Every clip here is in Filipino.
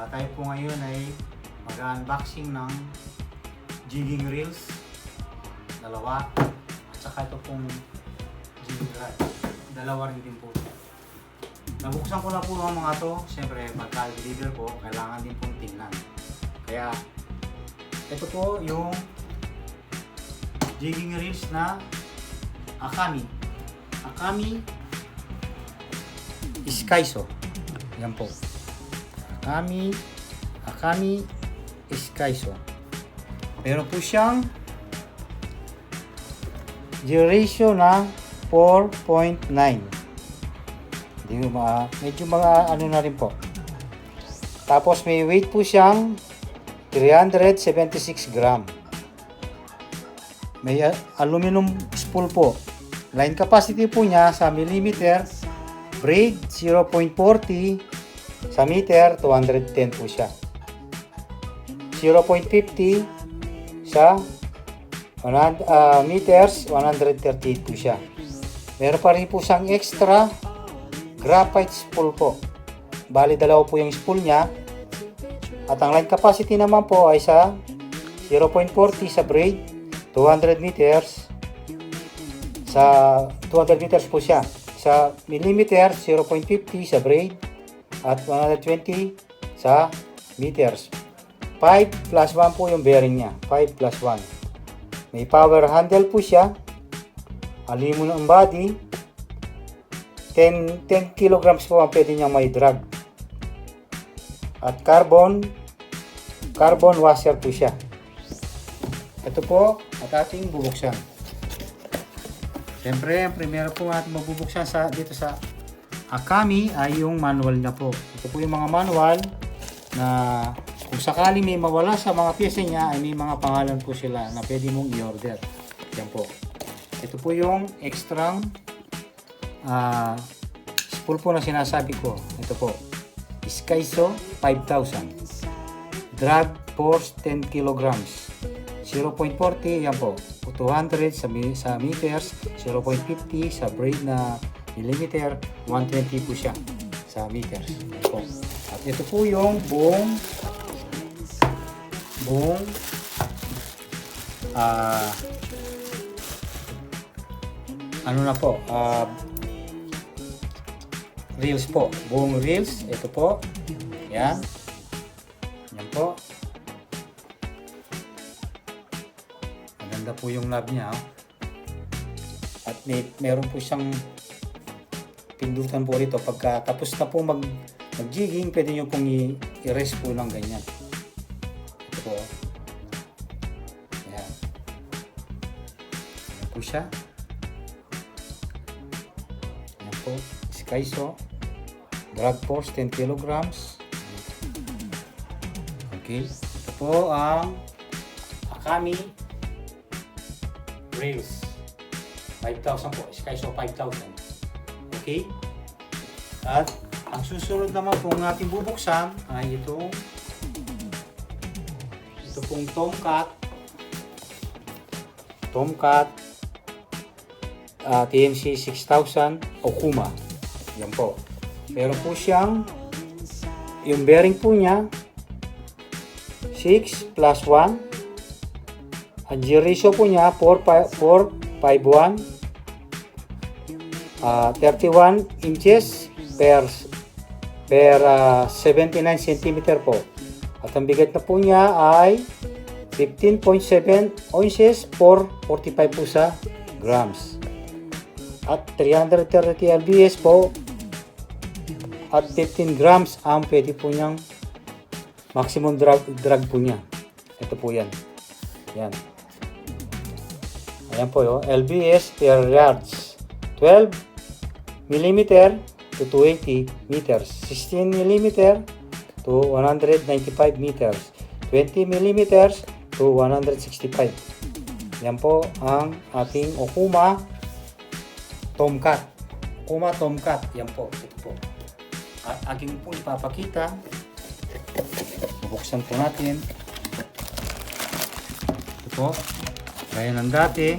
Tayo po ngayon ay mag-unboxing ng jigging reels. Dalawa. At saka ito pong jigging rod. Dalawa rin din po. Nabuksan ko na po ang mga to. Siyempre, pagka-deliver po, kailangan din pong tingnan. Kaya, ito po yung jigging reels na Akami. Akami Skyso. Yan po. Akami Skyso. Meron po siyang duration na 4.9. Medyo mga ano na rin po. Tapos may weight po siyang 376 gram. May aluminum spool po. Line capacity po niya sa millimeter, braid 0.40, sa meter 210 po siya. 0.50 sa meters 138 po siya. Meron pa rin po siyang extra graphite spool po. Bali dalawa po yung spool niya. At ang line capacity naman po ay sa 0.40 sa braid, 200 meters sa 200 meters po siya. Sa millimeter 0.50 sa braid at 120 sa meters. 5 plus 1 po yung bearing niya. 5 plus 1. May power handle po siya. Aluminum body. 10 kilograms po ang pwede niyang may drag. At carbon washer po siya. Ito po at ating bubuksan. Siyempre, ang primero po natin mabubuksan dito sa Akami ay yung manual niya po. Ito po yung mga manual na kung sakali may mawala sa mga pyesa niya ay may mga pangalan po sila na pwede mong i-order. Yan po. Ito po yung extra spool po na sinasabi ko. Ito po. Skyso 5,000. Drag force 10 kilograms. 0.40 yan po. 200 sa meters, 0.50 sa braid na millimeter, 120 po siya sa meters. Po. At ito po yung buong ano na po, reels po. Buong reels, ito po. Yan. Yan po. Maganda po yung knob niya. At meron po siyang pindutan po rito. Pagka tapos na po mag-jigging, pwede nyo pong i-rest po ng ganyan. Ito po. Ayan. Ayan po siya. Ayan po. Skyso. Drag force 10 kilograms. Okay. Ito po ang Akami Reels 5,000 po. Skyso 5,000. Okay? At ang susunod naman po ng ating bubuksan ay ito pong Tomcat TNC 6000 Okuma. Yan po. Meron po siyang yung bearing po niya 6 plus 1. Ang G-ratio po niya 451 31 inches per 79 cm po. At ang bigat na po niya ay 15.7 ounces for 45 po sa grams. At 330 lbs po at 15 grams ang pwede po niyang maximum drag po niya. Ito po yan. Yan. Ayan po yun. LBS per yards. 12 mm to 280 meters. 16 mm to 195 meters. 20 mm to 165. Yan po ang ating Okuma Tomcat. Okuma Tomcat. Yan po. Ito po. At aking po ipapakita. Bubuksan po natin. Ito po. Gaya ng dati,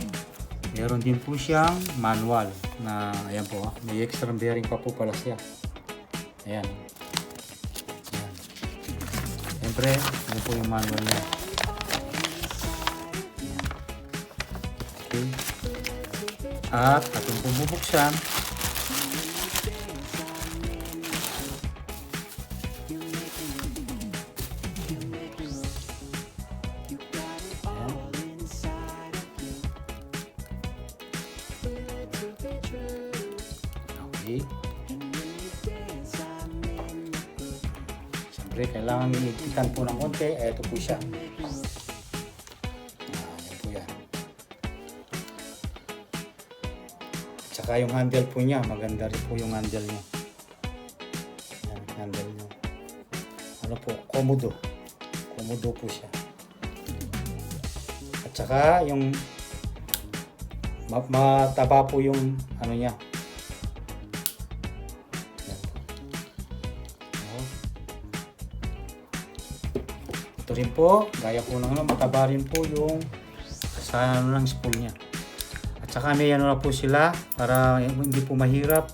meron din po siyang manual na ayan po, may extra bearing pa po pala siya. Ayan. Ayan. Siyempre, ito po yung manual niya. Ayan. Okay. At ating pong bubuksan. Okay. Siyempre, kailangan iigpitan po ng konti. Ito po siya. Yan po yan. Tsaka yung handle po niya. Maganda rin po yung handle niya. Yan, handle niya. Ano po? Komodo. Komodo po siya. At saka yung mataba po yung ano niya. Ito rin po, gaya po ng mataba rin po yung sa ano ng spool niya. At saka may ano na po sila para hindi po mahirap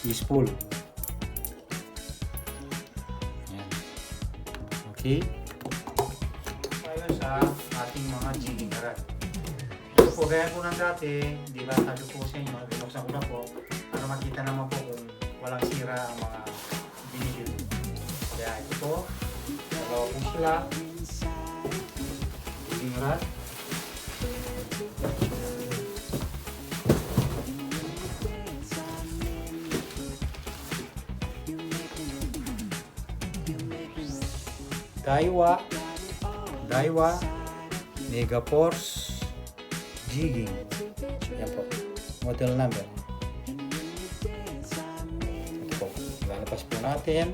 i-spool. Ayan. Okay. Tayo sa ating mga jigging rod. Ito po, gaya po ng dati, di ba sabi po sa inyo, binuksan ko na po para makita naman po kung walang sira ang mga binigil. Kaya ito po, dalawa po sila. Rod. Daiwa Megaforce Jigging. Yan po. Model number. Ito po. Lalabas po natin.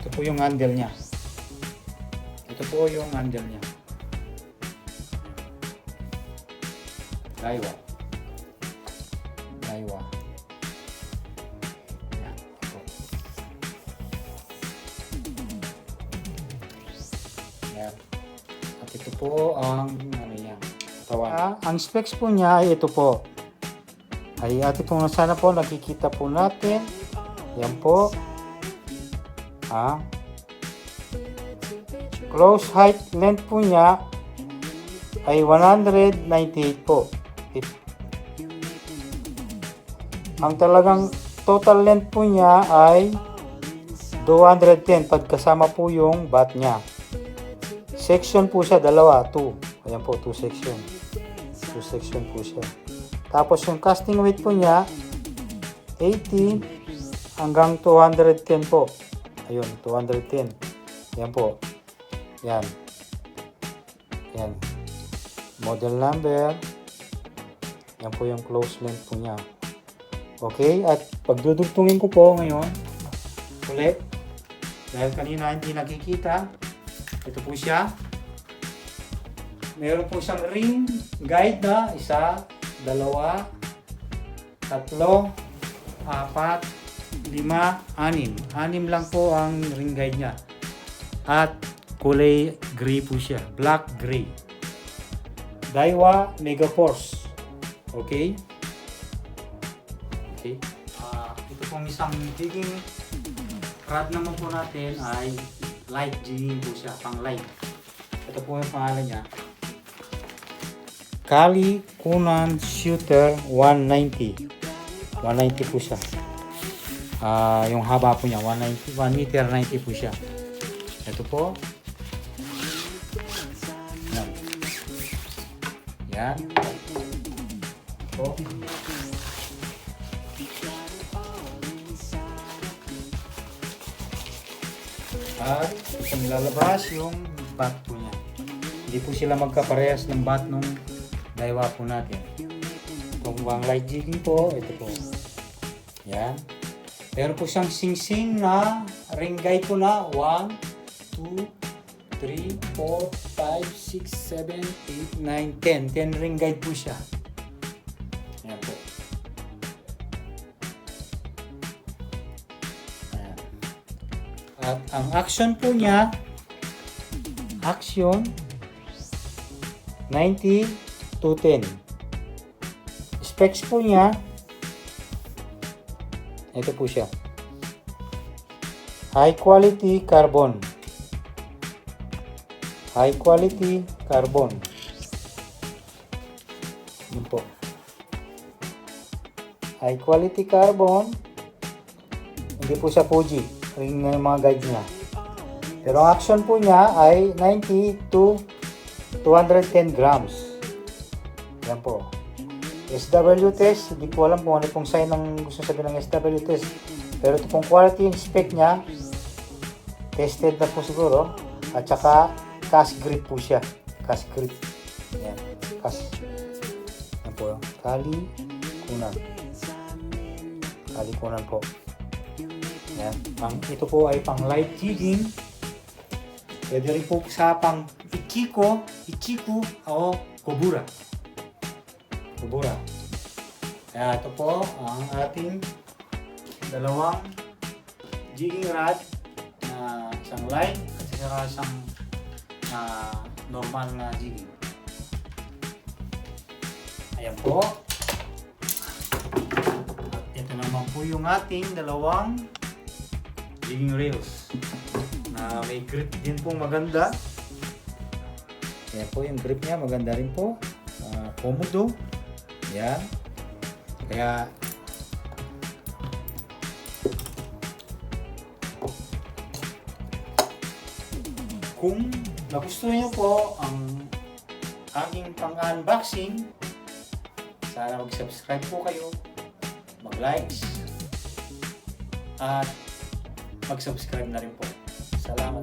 Ito po yung handle niya. Ito po yung handle niya. Daiwa. Yan. Ito. Yan. At ito po ang ano niya. Ang specs po niya ay ito po. Ay ate po sana po nakikita po natin. Yan po. Close height length po niya ay 198 po. Ang talagang total length po niya ay 210 pagkasama po yung bat niya. Section po siya, dalawa, 2. Ayan po, 2 section. 2 section po siya. Tapos yung casting weight po niya 80 hanggang 210 po. Ayun, 210. Yan po. Yan. Yan. Model number. Yan po yung close length po niya. Okay, at pagdudugtungin ko po ngayon, ulit, dahil kanina hindi nakikita, ito po siya. Meron po siyang ring guide na 1, 2, 3, 4, 5, 6 lang po ang ring guide niya. At kulay gray po siya. Black gray. Daiwa Megaforce. Okay? Okay. Ito pong isang jigging rod naman po natin ay light jigging po siya. Pang light. Ito po yung pangalan niya. Kali Kunan Shooter 190. 190 po siya. Yung haba po niya 190, 1 meter 90 po siya. Ito po. Yan. Ito. At ito nilalabas yung bat po niya. Hindi po sila magkaparehas ng bat nung Daiwa po natin. Kung bang light jigging po, ito po. Yan. Meron po siyang sing-sing na ring guide po na 1, 2, 3, 4, 5, 6, 7, 8, 9, 10. 10 ring guide po siya. At ang action po niya, action 90-10. Specs po niya, ito po siya. High quality carbon. High quality carbon. Yun po. High quality carbon. Hindi po siya Fuji. Ring na yung mga guide niya. Pero ang action po niya ay 90 to 210 grams. Yan po. SW test, hindi ko alam kung ano pong sign ng gusto sabihin ng SW test. Pero ito pong quality spec niya, tested na po siguro. At saka, cast grip po siya. Cast grip. Yan. Cast. Yan po. Kali kunan. Kali kunan po. Yan. Ito po ay pang light jigging. Pwede rin po sa pang ichiku o kobura. Kubura. Kaya ito po ang ating dalawang jigging rod na isang light at saka isang normal na jigging. Ayan po. At ito naman po yung ating dalawang jigging reels na may grip din po maganda. Ayan po yung grip niya, maganda rin po. Komodo. Yan. Kaya kung nagustuhan niyo po ang aking pang-unboxing, sana mag-subscribe po kayo, mag-likes, at mag-subscribe na rin po. Salamat.